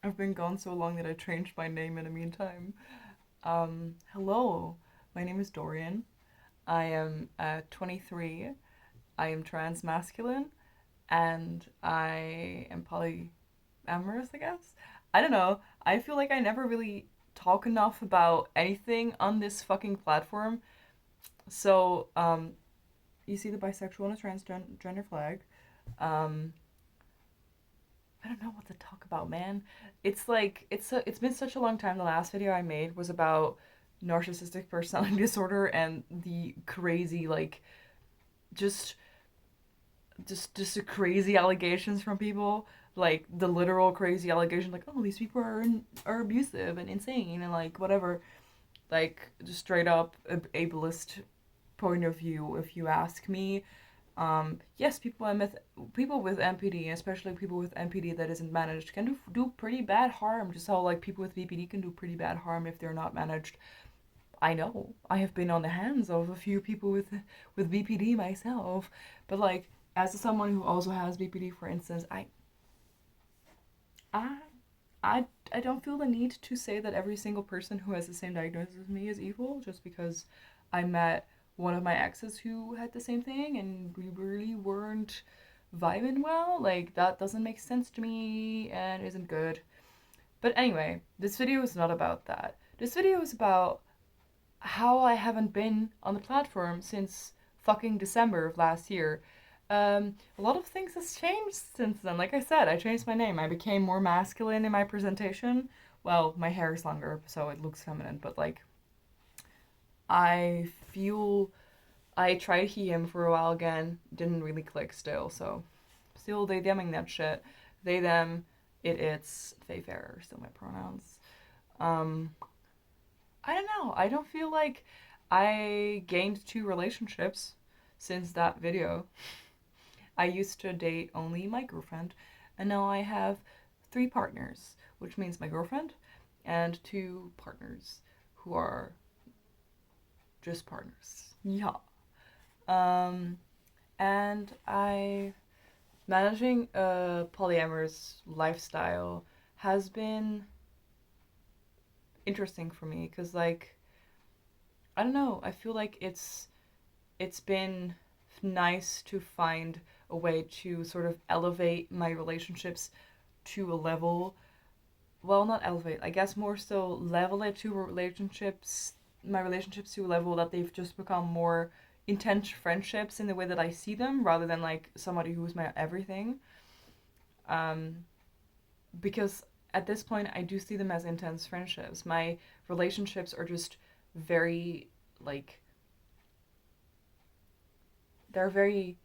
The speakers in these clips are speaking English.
I've been gone so long that I changed my name in the meantime. Hello, my name is Dorian. I am 23. I am trans masculine, and I am polyamorous, I guess. I don't know. I feel like I never really talk enough about anything on this fucking platform. So, you see the bisexual and a transgender flag. Um, I don't know what to talk about, man. It's like it's been such a long time. The last video I made was about narcissistic personality disorder and the crazy just just the crazy allegations from people, like the literal crazy allegation, like, oh, these people are abusive and insane and like whatever, like just straight up ableist point of view, if you ask me. Yes, people with MPD, especially people with MPD that isn't managed, can do pretty bad harm. Just how like people with BPD can do pretty bad harm if they're not managed. I know. I have been on the hands of a few people with BPD myself, but like as someone who also has BPD, for instance, I I don't feel the need to say that every single person who has the same diagnosis as me is evil just because I met one of my exes who had the same thing and we really weren't vibing well. Like, that doesn't make sense to me and isn't good. But anyway, this video is not about that. This video is about how I haven't been on the platform since fucking December of last year. A lot of things has changed since then. Like I said, I changed my name. I became more masculine in my presentation. Well, my hair is longer, so it looks feminine, but like I feel I tried he him for a while again, didn't really click still, so still they theming that shit. They them, it's they fair are still my pronouns. Um I don't know. I don't feel like I gained two relationships since that video. I used to date only my girlfriend, and now I have three partners, which means my girlfriend and two partners who are just partners. Yeah. Um, and I managing a polyamorous lifestyle has been interesting for me because like I don't know, I feel like it's been nice to find a way to sort of elevate my relationships to a level, well, not elevate, I guess more so level it to relationships, my relationships to a level that they've just become more intense friendships in the way that I see them rather than like somebody who's my everything. Um, because at this point, I do see them as intense friendships. My relationships are just very, like, they're very,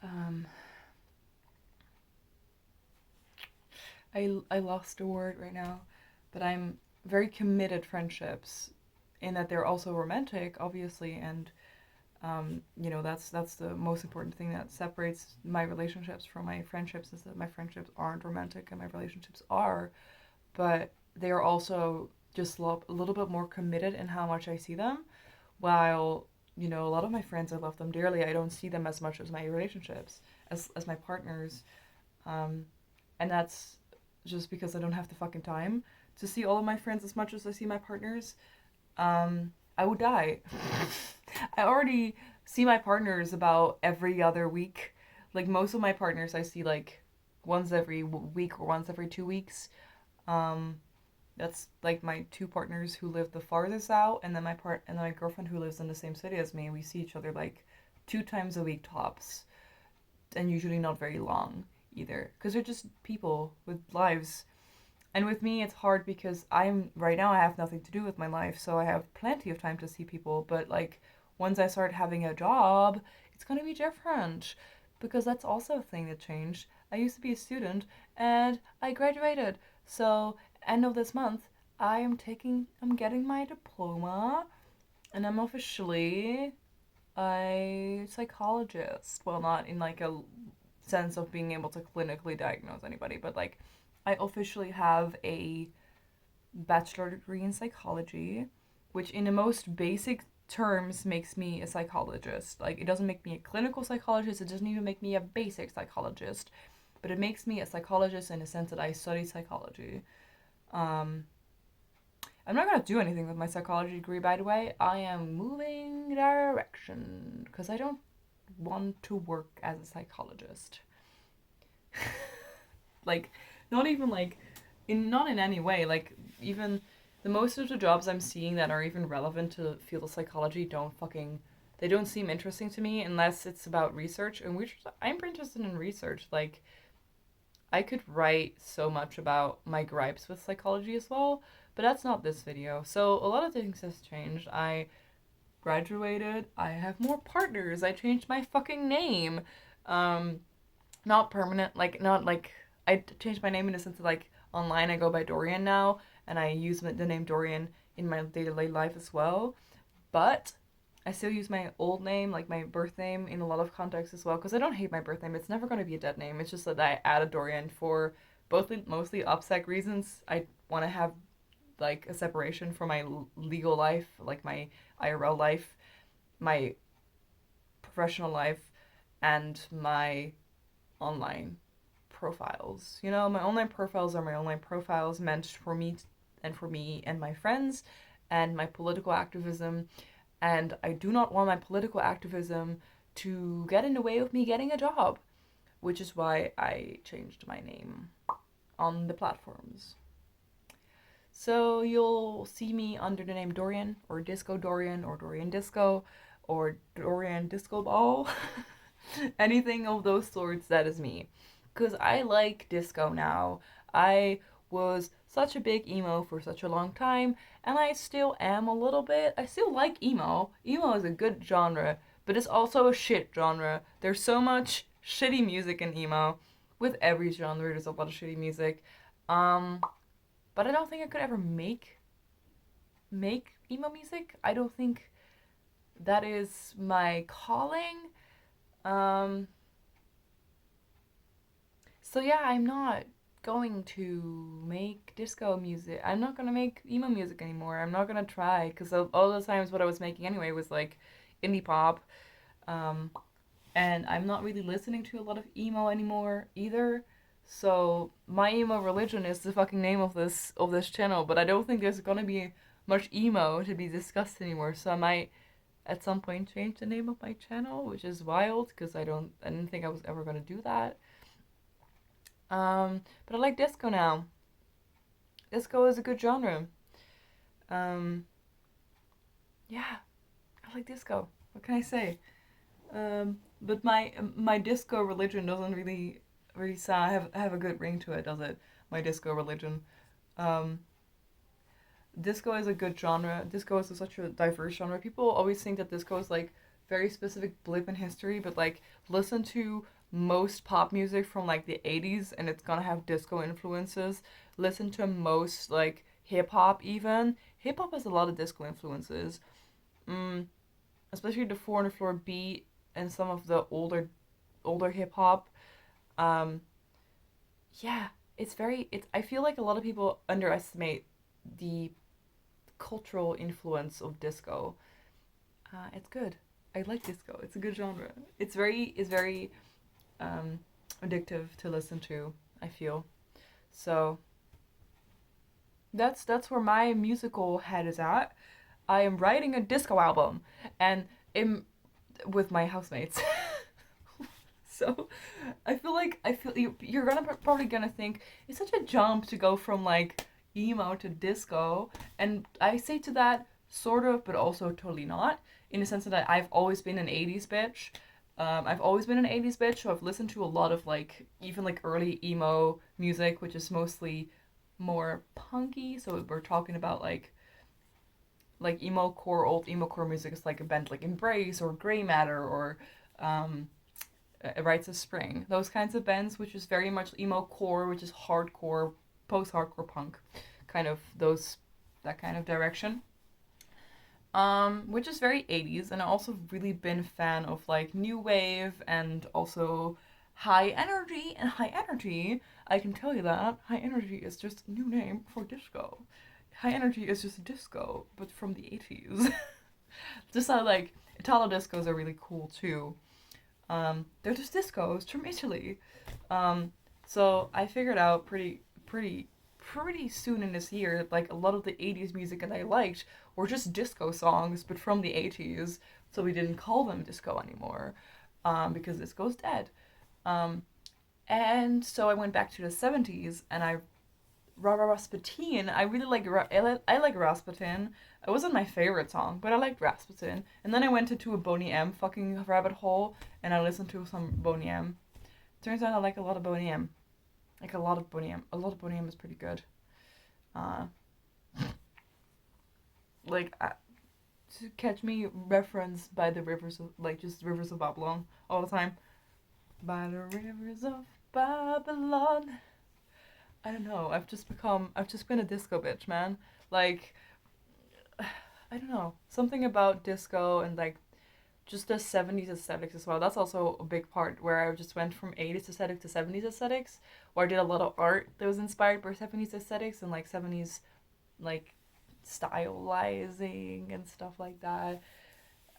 um, I lost a word right now, but I'm very committed friendships in that they're also romantic, obviously, and that's the most important thing that separates my relationships from my friendships is that my friendships aren't romantic and my relationships are, but they are also just a little bit more committed in how much I see them. While a lot of my friends, I love them dearly. I don't see them as much as my relationships, as my partners, um, and that's just because I don't have the fucking time to see all of my friends as much as I see my partners. I would die. I already see my partners about every other week. Like most of my partners, I see like once every week or once every 2 weeks. Um, that's like my two partners who live the farthest out, and then my girlfriend who lives in the same city as me. We see each other like 2 times a week tops, and usually not very long either, because they're just people with lives. And with me, it's hard because I'm right now I have nothing to do with my life, so I have plenty of time to see people. But like once I start having a job, it's gonna be different because that's also a thing that changed. I used to be a student and I graduated. So end of this month, I'm getting my diploma and I'm officially a psychologist. Well, not in like a sense of being able to clinically diagnose anybody, but like I officially have a bachelor degree in psychology, which in the most basic terms makes me a psychologist. Like it doesn't make me a clinical psychologist, it doesn't even make me a basic psychologist. but it makes me a psychologist in the sense that I study psychology. Um, I'm not gonna do anything with my psychology degree, by the way. I am moving direction because I don't want to work as a psychologist. Like, not even like, not in any way. Like, even the most of the jobs I'm seeing that are even relevant to the field of psychology they don't seem interesting to me unless it's about research. And which I'm interested in research. Like, I could write so much about my gripes with psychology as well, but that's not this video. So a lot of things has changed. I graduated. I have more partners. I changed my fucking name. Um, Not permanent. Like not like I changed my name in the sense of like online I go by Dorian now, and I use the name Dorian in my day-to-day life as well. But I still use my old name, like my birth name, in a lot of contexts as well, because I don't hate my birth name. It's never going to be a dead name. It's just that I added Dorian for both mostly OPSEC reasons. I want to have like a separation from my legal life, like my IRL life, my professional life, and my online profiles. You know, my online profiles are my online profiles meant for me and my friends and my political activism, and I do not want my political activism to get in the way of me getting a job, which is why I changed my name on the platforms. So you'll see me under the name Dorian or Disco Dorian or Dorian Disco or Dorian Disco Ball. Anything of those sorts, that is me. Because I like disco now. I was such a big emo for such a long time, and I still am a little bit. I still like emo. Emo is a good genre, but it's also a shit genre. There's so much shitty music in emo. With every genre, there's a lot of shitty music. Um, but I don't think I could ever make emo music. I don't think that is my calling. Um, so yeah, I'm not going to make disco music. I'm not gonna make emo music anymore. I'm not gonna try because all the times what I was making anyway was like indie pop. Um, and I'm not really listening to a lot of emo anymore either. So my emo religion is the fucking name of this channel, but I don't think there's gonna be much emo to be discussed anymore. So I might at some point change the name of my channel, which is wild because I didn't think I was ever gonna do that. But I like disco now. Disco is a good genre. Um, yeah, I like disco. What can I say? But my disco religion doesn't really sound have a good ring to it, does it? My disco religion. Um, Disco is a good genre. Disco is such a diverse genre. People always think that disco is like very specific blip in history, but like listen to most pop music from like the 80s and it's gonna have disco influences. Listen to most like hip hop even. Hip hop has a lot of disco influences. Mm, Especially the four on the floor beat and some of the older hip hop. Um, yeah, it's I feel like a lot of people underestimate the cultural influence of disco. It's good. I like disco. It's a good genre. It's very um, addictive to listen to. I feel so. That's where my musical head is at. I am writing a disco album, and in with my housemates. So, I feel you're gonna probably gonna think it's such a jump to go from like emo to disco, and I say to that sort of, but also totally not, in the sense that I've always been an '80s bitch. I've always been an '80s bitch, so I've listened to a lot of like even like early emo music, which is mostly more punky. So we're talking about like emo core, old emo core music is like a band like Embrace or Grey Matter or um, Rites of Spring. Those kinds of bands, which is very much emo core, which is hardcore, post hardcore punk, kind of that kind of direction. Which is very 80s, and I also really been a fan of like new wave and also high energy. And high energy, I can tell you that high energy is just a new name for disco. High energy is just disco, but from the 80s. Just like Italo discos are really cool too. They're just discos from Italy. So I figured out pretty soon in this year that like a lot of the 80s music that I liked were just disco songs, but from the 80s. So we didn't call them disco anymore, because disco's dead. Um, and so I went back to the 70s and I Rasputin. I really like I like Rasputin. It wasn't my favorite song, but I liked Rasputin. And then I went into a Boney M fucking rabbit hole and I listened to some Boney M. Turns out I like a lot of Boney M. Like a lot of Boney M. A lot of Boney M is pretty good. Uh, like to catch me referenced by the rivers of like just rivers of Babylon all the time. By the rivers of Babylon. I don't know. I've just been a disco bitch, man. Like, I don't know. Something about disco and like just the 70s aesthetics as well. That's also a big part where I just went from 80s aesthetic to 70s aesthetics, where I did a lot of art that was inspired by 70s aesthetics and like 70s like stylizing and stuff like that.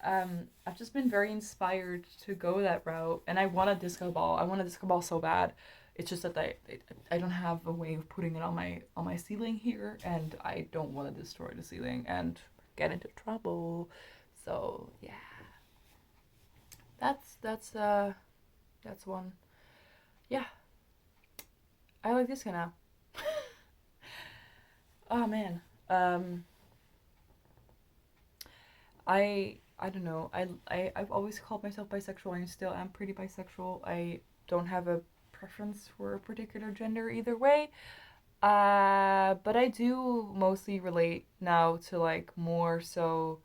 I've just been very inspired to go that route, and I want a disco ball. I want a disco ball so bad. It's just that I don't have a way of putting it on my ceiling here, and I don't want to destroy the ceiling and get into trouble. So yeah, that's one. Yeah, I like disco now. Oh man, I don't know. I've always called myself bisexual and I still am pretty bisexual. I don't have a preference for a particular gender either way. But I do mostly relate now to like more so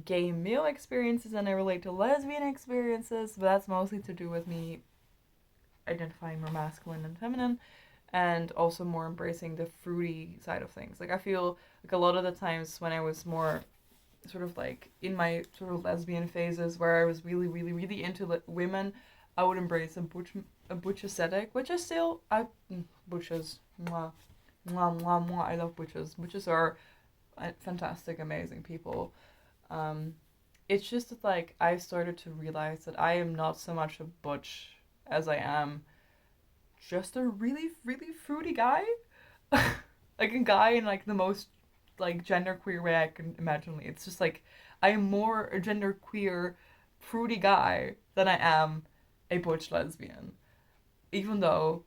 gay male experiences than I relate to lesbian experiences, but that's mostly to do with me identifying more masculine and feminine and also more embracing the fruity side of things. Like I feel like a lot of the times when I was more sort of like in my sort of lesbian phases where I was really into women, I would embrace a butch aesthetic, which I still butches, mwah, mwah mwah mwah. I love butches. Butches are fantastic, amazing people. Um, it's just that like I started to realize that I am not so much a butch as I am just a really fruity guy, like a guy in like the most like genderqueer way I can imagine. It's just like I am more a genderqueer fruity guy than I am a butch lesbian. Even though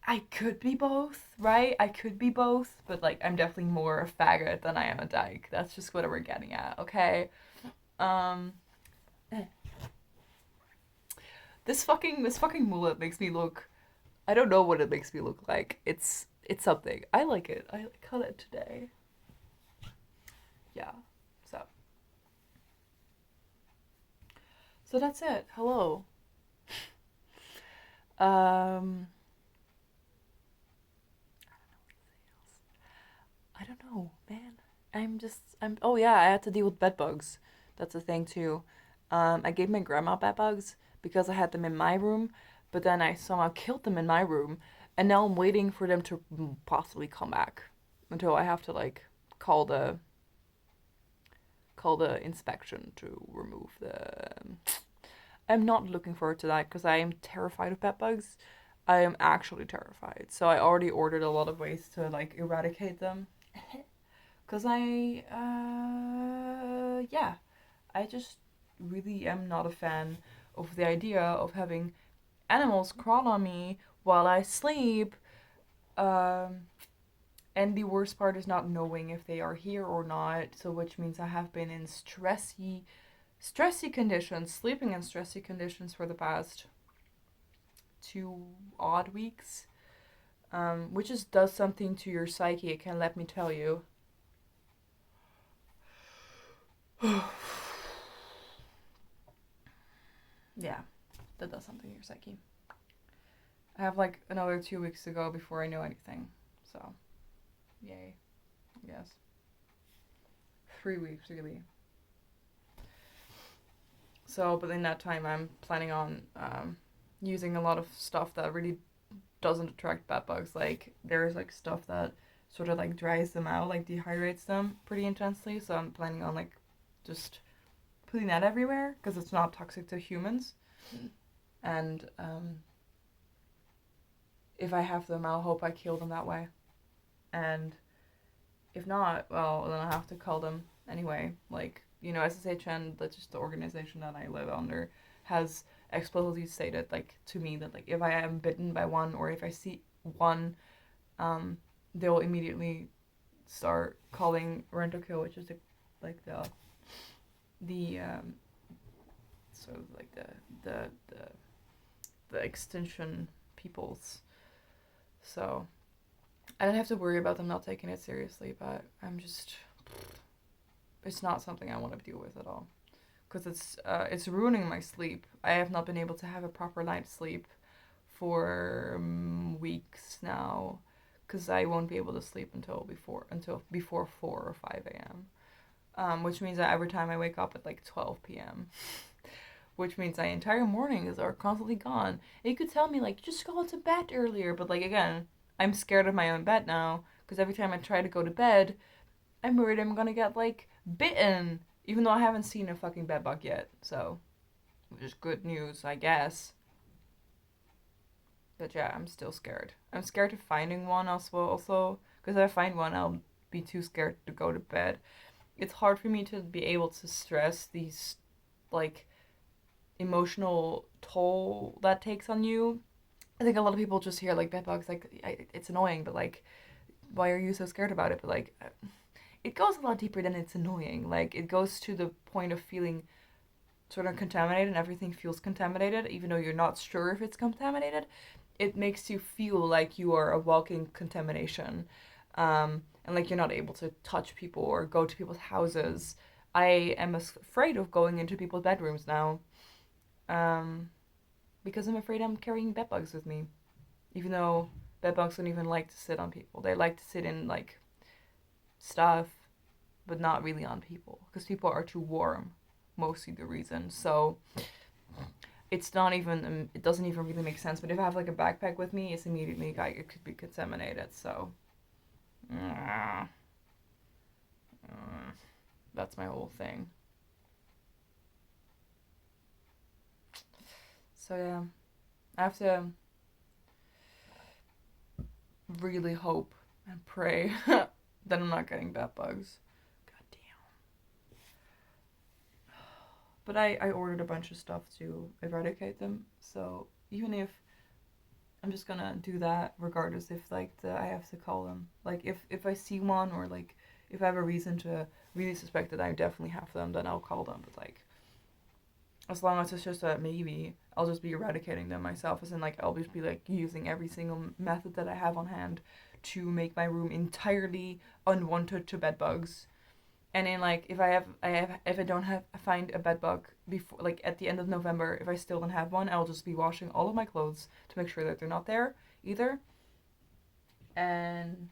I could be both, right? I could be both, but like I'm definitely more a faggot than I am a dyke. That's just what we're getting at, okay? Um eh. This fucking mullet makes me look, I don't know what it makes me look like. It's something. I like it. I cut it today. Yeah. So so that's it. Hello. Um I don't know, man. I'm oh yeah, I had to deal with bed bugs. That's a thing too. I gave my grandma bed bugs because I had them in my room, but then I somehow killed them in my room, and now I'm waiting for them to possibly come back until I have to like call the call the inspection to remove the. I'm not looking forward to that because I am terrified of bed bugs. I am actually terrified. So I already ordered a lot of ways to like eradicate them. Cause yeah, I just really am not a fan of the idea of having animals crawl on me while I sleep. Um, and the worst part is not knowing if they are here or not. So which means I have been in stressy conditions, sleeping in stressy conditions for the past 2 odd weeks. Which just does something to your psyche. It can let me tell you. Yeah, that does something to your psyche. I have like another 2 weeks to go before I know anything. So, yay. Yes. 3 weeks, really. So, but in that time, I'm planning on using a lot of stuff that really doesn't attract bed bugs. Like, there's like stuff that sort of like dries them out, like dehydrates them pretty intensely. So, I'm planning on like just putting that everywhere because it's not toxic to humans. And if I have them, I'll hope I kill them that way. And if not, well, then I'll have to call them anyway. Like, you know, SSHN, that's just the organization that I live under, has explicitly stated, like, to me that, like, if I am bitten by one or if I see one, they'll immediately start calling Rent-A-Kill, which is like the sort of like the extension peoples. So I don't have to worry about them not taking it seriously, but it's not something I want to deal with at all, because it's ruining my sleep. I have not been able to have a proper night's sleep for weeks now, because I won't be able to sleep until before 4 or 5 a.m. Which means that every time I wake up at like 12 p.m., which means my entire mornings are constantly gone. And you could tell me, like, just go to bed earlier, but, like, again, I'm scared of my own bed now, because every time I try to go to bed, I'm worried I'm gonna get, like, bitten, even though I haven't seen a fucking bedbug yet, so, which is good news, I guess. But yeah, I'm still scared. I'm scared of finding one also, because if I find one, I'll be too scared to go to bed. It's hard for me to be able to stress these, like, emotional toll that takes on you. I think a lot of people just hear, like, bedbugs, like, it's annoying, but, like, why are you so scared about it? But, like, it goes a lot deeper than it's annoying. Like, it goes to the point of feeling sort of contaminated, and everything feels contaminated, even though you're not sure if it's contaminated. It makes you feel like you are a walking contamination, and like you're not able to touch people or go to people's houses. I am afraid of going into people's bedrooms now, because I'm afraid I'm carrying bedbugs with me, even though bedbugs don't even like to sit on people. They like to sit in, like, stuff, but not really on people, because people are too warm, mostly the reason. So it's not even, it doesn't even really make sense. But if I have, like, a backpack with me, it's immediately, like, it could be contaminated. So that's my whole thing. So yeah, I have to really hope and pray that I'm not getting bed bugs. God damn. But I ordered a bunch of stuff to eradicate them. So even if I'm just gonna do that regardless if, like, I have to call them. Like, if I see one, or, like, if I have a reason to really suspect that I definitely have them, then I'll call them. But, like, as long as it's just a maybe, I'll just be eradicating them myself. As in, like, I'll just be, like, using every single method that I have on hand to make my room entirely unwanted to bed bugs. And then, like, if I don't find a bed bug before, like, at the end of November, if I still don't have one, I'll just be washing all of my clothes to make sure that they're not there either. And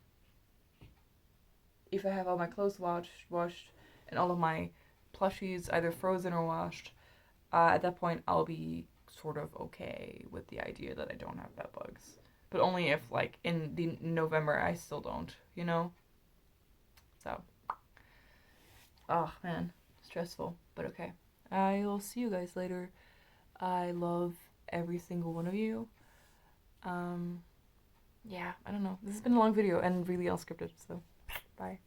if I have all my clothes washed, and all of my plushies either frozen or washed, at that point I'll be sort of okay with the idea that I don't have bed bugs. But only if, like, in the November I still don't, you know? So, oh man, stressful, but okay. I'll see you guys later. I love every single one of you. Yeah, I don't know. This has been a long video and really unscripted, so bye.